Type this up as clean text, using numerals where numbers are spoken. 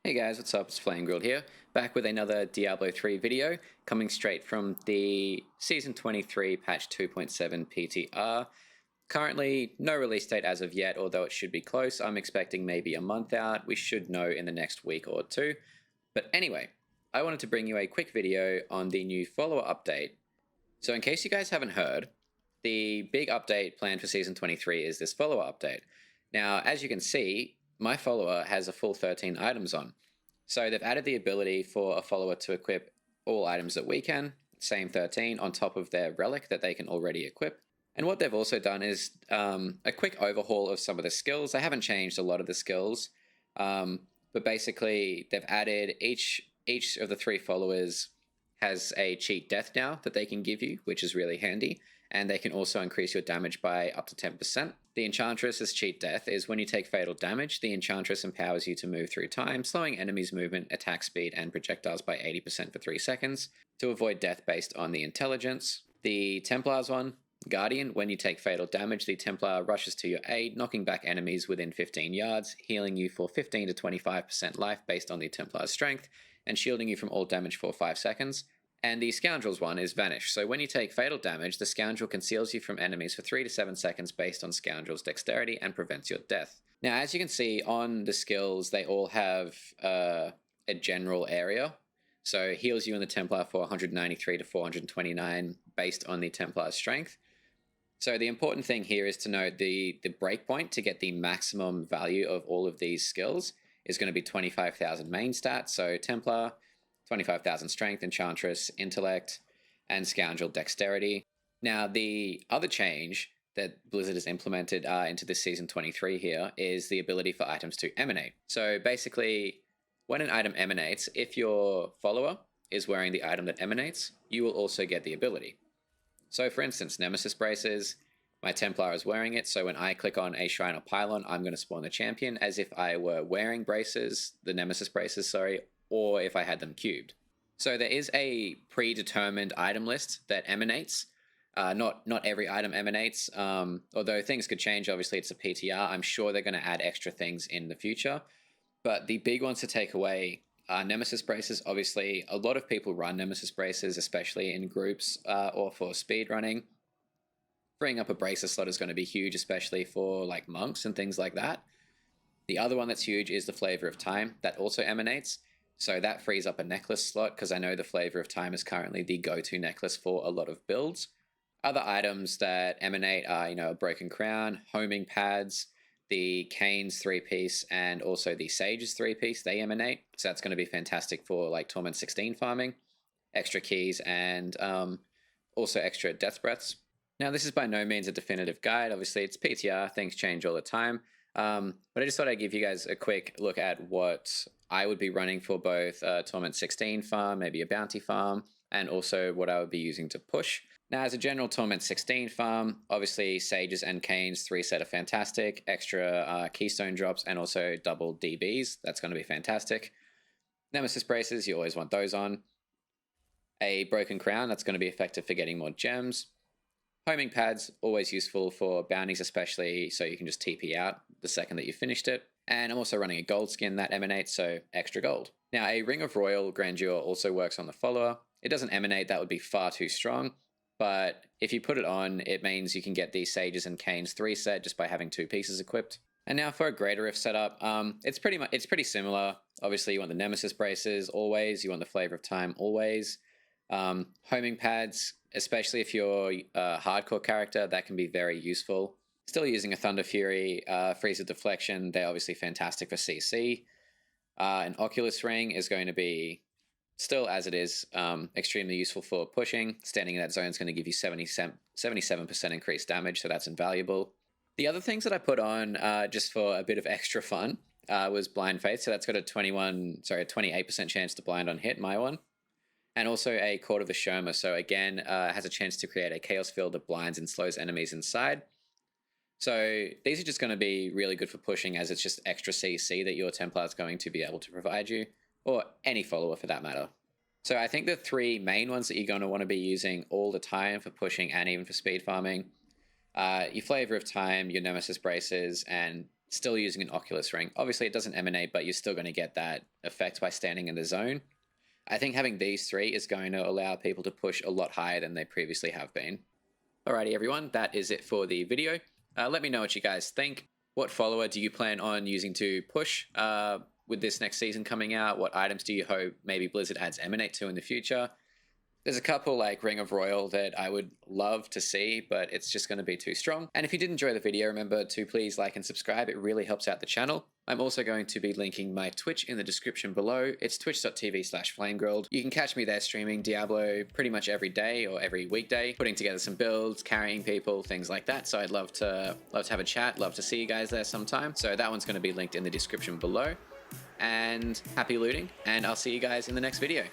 Hey guys, what's up? It's Flame Grilled here, back with another Diablo 3 video, coming straight from the Season 23 Patch 2.7 PTR. Currently, no release date as of yet, although it should be close. I'm expecting maybe a month out. We should know in the next week or two. But anyway, I wanted to bring you a quick video on the new follower update. So in case you guys haven't heard, the big update planned for Season 23 is this follower update. Now, as you can see, my follower has a full 13 items on. So they've added the ability for a follower to equip all items that we can, same 13, on top of their relic that they can already equip. And what they've also done is a quick overhaul of some of the skills. They haven't changed a lot of the skills, but basically they've added each of the 3 followers has a cheat death now that they can give you, which is really handy. And they can also increase your damage by up to 10%. The Enchantress's cheat death is when you take fatal damage, the Enchantress empowers you to move through time, slowing enemies' movement, attack speed, and projectiles by 80% for 3 seconds, to avoid death based on the intelligence. The Templar's one, Guardian, when you take fatal damage, the Templar rushes to your aid, knocking back enemies within 15 yards, healing you for 15 to 25% life based on the Templar's strength, and shielding you from all damage for 5 seconds. And the Scoundrel's one is Vanish. So when you take fatal damage, the Scoundrel conceals you from enemies for 3 to 7 seconds based on Scoundrel's dexterity and prevents your death. Now, as you can see on the skills, they all have a general area. So it heals you in the Templar for 193 to 429 based on the Templar's strength. So the important thing here is to note the breakpoint to get the maximum value of all of these skills is going to be 25,000 main stats. So Templar, 25,000 strength, Enchantress, intellect, and Scoundrel dexterity. Now, the other change that Blizzard has implemented into this Season 23 here is the ability for items to emanate. So basically, when an item emanates, if your follower is wearing the item that emanates, you will also get the ability. So for instance, Nemesis Braces, my Templar is wearing it, so when I click on a shrine or pylon, I'm going to spawn the champion as if I were wearing braces, the Nemesis Braces, sorry, or if I had them cubed. So there is a predetermined item list that emanates. Not every item emanates, although things could change. Obviously, it's a PTR. I'm sure they're going to add extra things in the future. But the big ones to take away are Nemesis Braces. Obviously, a lot of people run Nemesis Braces, especially in groups or for speed running. Freeing up a bracer slot is going to be huge, especially for like monks and things like that. The other one that's huge is the Flavor of Time that also emanates. So that frees up a necklace slot, because I know the Flavor of Time is currently the go-to necklace for a lot of builds. Other items that emanate are, a Broken Crown, homing pads, the Kane's 3-piece, and also the Sage's 3-piece, they emanate. So that's going to be fantastic for like Torment 16 farming, extra keys, and also extra death breaths. Now, this is by no means a definitive guide. Obviously, it's PTR, things change all the time. But I just thought I'd give you guys a quick look at what I would be running for both Torment 16 farm, maybe a bounty farm, and also what I would be using to push. Now, as a general Torment 16 farm, obviously Sages and Kane's 3-set are fantastic, extra keystone drops, and also double DBs. That's going to be fantastic. Nemesis Braces, you always want those on. A Broken Crown, that's going to be effective for getting more gems. Homing pads, always useful for bounties, especially so you can just TP out the second that you finished it. And I'm also running a gold skin that emanates, so extra gold. Now, a Ring of Royal Grandeur also works on the follower. It doesn't emanate, that would be far too strong. But if you put it on, it means you can get the Sages and Kane's 3-set just by having 2 pieces equipped. And now for a Grandeur setup, it's pretty similar. Obviously, you want the Nemesis Braces always. You want the Flavor of Time always. Homing pads, especially if you're a hardcore character, that can be very useful. Still using a Thunder Fury, Freezer Deflection, they're obviously fantastic for CC. An Oculus Ring is going to be, still as it is, extremely useful for pushing. Standing in that zone is going to give you 77% increased damage, so that's invaluable. The other things that I put on just for a bit of extra fun was Blind Faith, so that's got a 28% chance to blind on hit, my one. And also a Court of the Shoma, so again, has a chance to create a chaos field that blinds and slows enemies inside. So these are just going to be really good for pushing, as it's just extra CC that your Templar is going to be able to provide you, or any follower for that matter. So I think the 3 main ones that you're going to want to be using all the time for pushing and even for speed farming, your Flavor of Time, your Nemesis Braces, and still using an Oculus ring. Obviously it doesn't emanate, but you're still going to get that effect by standing in the zone. I think having these three is going to allow people to push a lot higher than they previously have been. Alrighty everyone, that is it for the video. Let me know what you guys think. What follower do you plan on using to push with this next season coming out? What items do you hope maybe Blizzard adds emanate to in the future? There's a couple like Ring of Royal that I would love to see, but it's just going to be too strong. And if you did enjoy the video, remember to please like and subscribe. It really helps out the channel. I'm also going to be linking my Twitch in the description below. It's twitch.tv/flamegrilled. You can catch me there streaming Diablo pretty much every day or every weekday, putting together some builds, carrying people, things like that. So I'd love to have a chat, love to see you guys there sometime. So that one's going to be linked in the description below. And happy looting, and I'll see you guys in the next video.